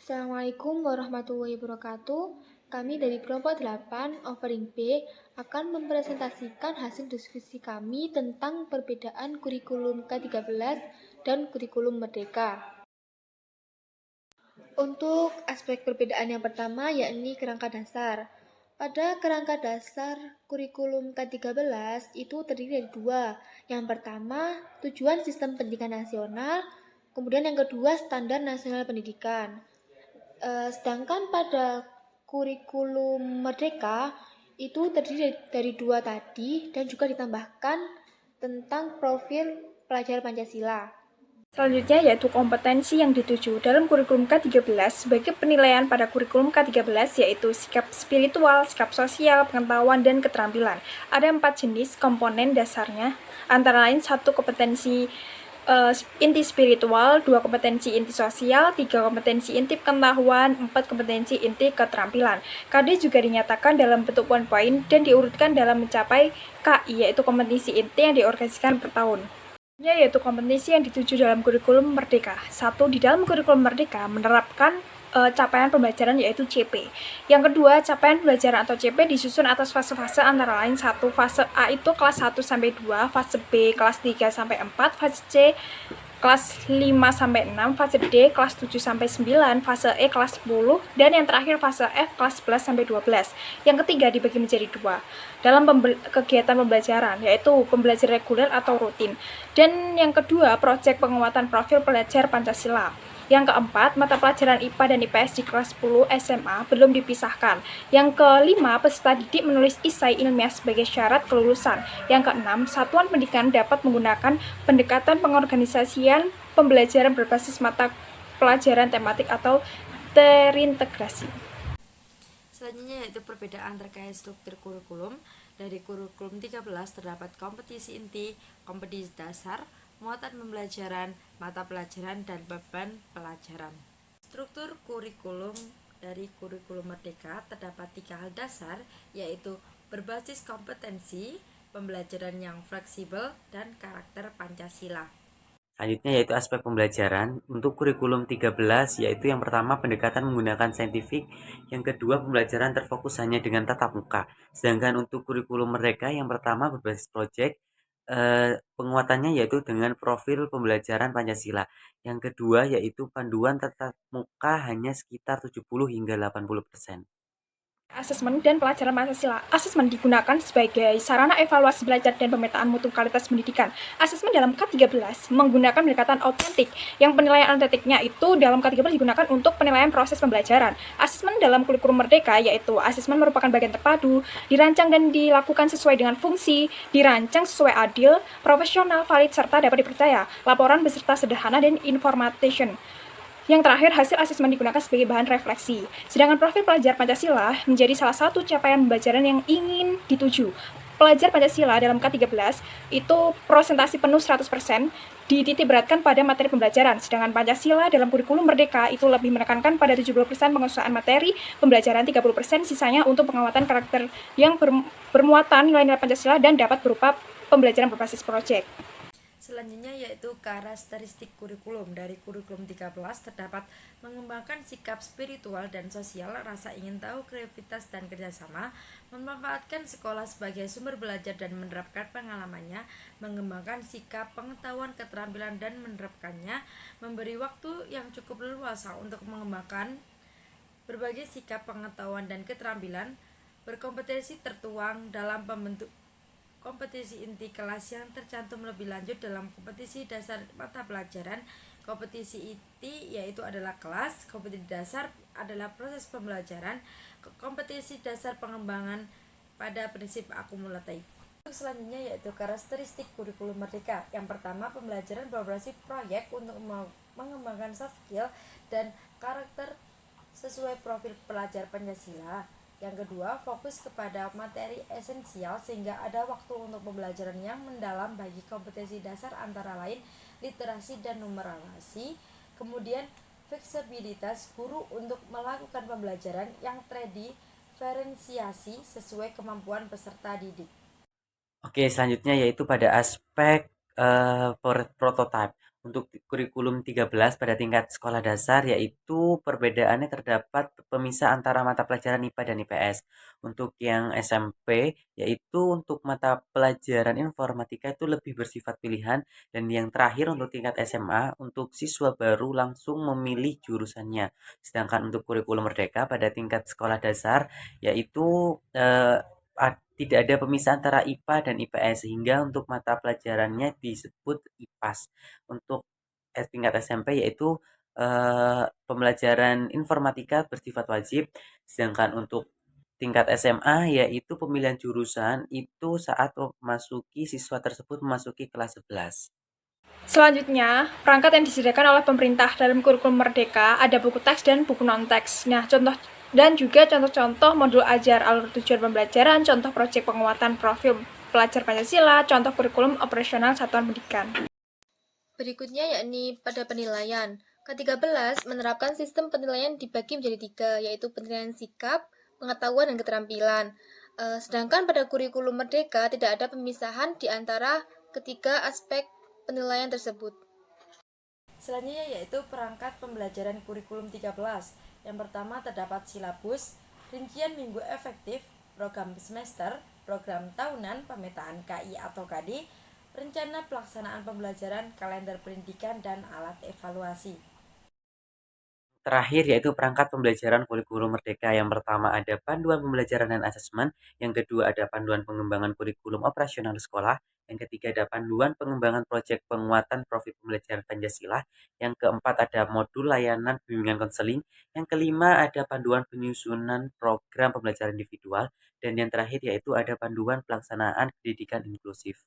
Assalamualaikum warahmatullahi wabarakatuh. Kami dari kelompok 8 Offering B akan mempresentasikan hasil diskusi kami tentang perbedaan kurikulum K13 dan kurikulum Merdeka. Untuk aspek perbedaan yang pertama yakni kerangka dasar. Pada kerangka dasar kurikulum K13 itu terdiri dari dua. Yang pertama, tujuan sistem pendidikan nasional, kemudian yang kedua standar nasional pendidikan. Sedangkan pada kurikulum Merdeka itu terdiri dari dua tadi dan juga ditambahkan tentang profil pelajar Pancasila. Selanjutnya yaitu kompetensi yang dituju dalam kurikulum K13 sebagai penilaian pada kurikulum K13 yaitu sikap spiritual, sikap sosial, pengetahuan, dan keterampilan. Ada 4 jenis komponen dasarnya, antara lain 1 kompetensi inti spiritual, 2 kompetensi inti sosial, 3 kompetensi inti pengetahuan, 4 kompetensi inti keterampilan. KD juga dinyatakan dalam bentuk poin-poin dan diurutkan dalam mencapai KI, yaitu kompetensi inti yang diorganisasikan per tahun. Yaitu kompetensi yang dituju dalam kurikulum Merdeka. 1. Di dalam kurikulum Merdeka menerapkan capaian pembelajaran yaitu CP. Yang kedua, capaian pembelajaran atau CP disusun atas fase-fase antara lain 1. Fase A itu kelas 1 sampai 2, fase B kelas 3 sampai 4, fase C kelas 5 sampai 6, fase D kelas 7 sampai 9, fase E kelas 10, dan yang terakhir fase F kelas 11 sampai 12. Yang ketiga dibagi menjadi dua dalam kegiatan pembelajaran, yaitu pembelajaran reguler atau rutin. Dan yang kedua, proyek penguatan profil pelajar Pancasila. Yang keempat, mata pelajaran IPA dan IPS di kelas 10 SMA belum dipisahkan. Yang kelima, peserta didik menulis esai ilmiah sebagai syarat kelulusan. Yang keenam, satuan pendidikan dapat menggunakan pendekatan pengorganisasian pembelajaran berbasis mata pelajaran tematik atau terintegrasi. Selanjutnya yaitu perbedaan terkait struktur kurikulum. Dari kurikulum 13 terdapat kompetisi inti, kompetisi dasar, muatan pembelajaran, mata pelajaran, dan beban pelajaran. Struktur kurikulum dari kurikulum Merdeka terdapat 3 hal dasar, yaitu berbasis kompetensi, pembelajaran yang fleksibel, dan karakter Pancasila. Selanjutnya yaitu aspek pembelajaran. Untuk kurikulum 13 yaitu yang pertama pendekatan menggunakan saintifik, yang kedua pembelajaran terfokus hanya dengan tatap muka. Sedangkan untuk kurikulum Merdeka yang pertama berbasis proyek, penguatannya yaitu dengan profil pembelajaran Pancasila. Yang kedua yaitu panduan tatap muka hanya sekitar 70 hingga 80%. Asesmen dan pelajaran Pancasila. Asesmen digunakan sebagai sarana evaluasi belajar dan pemetaan mutu kualitas pendidikan. Asesmen dalam K13 menggunakan pendekatan autentik, yang penilaian autentiknya itu dalam K13 digunakan untuk penilaian proses pembelajaran. Asesmen dalam kurikulum Merdeka yaitu asesmen merupakan bagian terpadu, dirancang dan dilakukan sesuai dengan fungsi, dirancang sesuai adil, profesional, valid, serta dapat dipercaya. Laporan beserta sederhana dan information. Yang terakhir, hasil asesmen digunakan sebagai bahan refleksi. Sedangkan profil pelajar Pancasila menjadi salah satu capaian pembelajaran yang ingin dituju. Pelajar Pancasila dalam K13 itu presentasi penuh 100% dititikberatkan pada materi pembelajaran. Sedangkan Pancasila dalam kurikulum Merdeka itu lebih menekankan pada 70% penguasaan materi pembelajaran, 30% sisanya untuk penguatan karakter yang bermuatan nilai-nilai Pancasila dan dapat berupa pembelajaran berbasis proyek. Selanjutnya yaitu karakteristik kurikulum. Dari kurikulum 13 terdapat mengembangkan sikap spiritual dan sosial, rasa ingin tahu, kreativitas, dan kerjasama, memanfaatkan sekolah sebagai sumber belajar dan menerapkan pengalamannya, mengembangkan sikap pengetahuan, keterampilan, dan menerapkannya, memberi waktu yang cukup leluasa untuk mengembangkan berbagai sikap pengetahuan dan keterampilan, berkompetensi tertuang dalam pembentuk kompetisi inti kelas yang tercantum lebih lanjut dalam kompetisi dasar mata pelajaran. Kompetisi inti yaitu adalah kelas, kompetisi dasar adalah proses pembelajaran, kompetisi dasar pengembangan pada prinsip akumulatif. Selanjutnya yaitu karakteristik kurikulum Merdeka. Yang pertama, pembelajaran berbasis proyek untuk mengembangkan soft skill dan karakter sesuai profil pelajar Pancasila. Yang kedua, fokus kepada materi esensial sehingga ada waktu untuk pembelajaran yang mendalam bagi kompetensi dasar antara lain literasi dan numerasi. Kemudian, fleksibilitas guru untuk melakukan pembelajaran yang terdiferensiasi sesuai kemampuan peserta didik. Oke, selanjutnya yaitu pada aspek prototype. Untuk kurikulum 13 pada tingkat sekolah dasar yaitu perbedaannya terdapat pemisah antara mata pelajaran IPA dan IPS. Untuk yang SMP yaitu untuk mata pelajaran informatika itu lebih bersifat pilihan, dan yang terakhir untuk tingkat SMA untuk siswa baru langsung memilih jurusannya. Sedangkan untuk kurikulum merdeka pada tingkat sekolah dasar yaitu tidak ada pemisah antara IPA dan IPS, sehingga untuk mata pelajarannya disebut IPAS. Untuk tingkat SMP yaitu pembelajaran informatika bersifat wajib, sedangkan untuk tingkat SMA yaitu pemilihan jurusan itu saat memasuki siswa tersebut memasuki kelas 11. Selanjutnya, perangkat yang disediakan oleh pemerintah dalam kurikulum merdeka ada buku teks dan buku non-teks. Nah, contoh dan juga contoh-contoh modul ajar, alur tujuan pembelajaran, contoh proyek penguatan profil pelajar Pancasila, contoh kurikulum operasional satuan pendidikan. Berikutnya yakni pada penilaian. Ke-13 menerapkan sistem penilaian dibagi menjadi 3, yaitu penilaian sikap, pengetahuan, dan keterampilan. Sedangkan pada kurikulum merdeka tidak ada pemisahan di antara ketiga aspek penilaian tersebut. Selanjutnya yaitu perangkat pembelajaran kurikulum 13. Yang pertama terdapat silabus, rincian minggu efektif, program semester, program tahunan, pemetaan KI atau KD, rencana pelaksanaan pembelajaran, kalender pendidikan, dan alat evaluasi. Terakhir yaitu perangkat pembelajaran kurikulum merdeka. Yang pertama ada panduan pembelajaran dan asesmen, yang kedua ada panduan pengembangan kurikulum operasional sekolah, yang ketiga ada panduan pengembangan proyek penguatan profil pembelajaran Pancasila, yang keempat ada modul layanan bimbingan konseling, yang kelima ada panduan penyusunan program pembelajaran individual, dan yang terakhir yaitu ada panduan pelaksanaan pendidikan inklusif.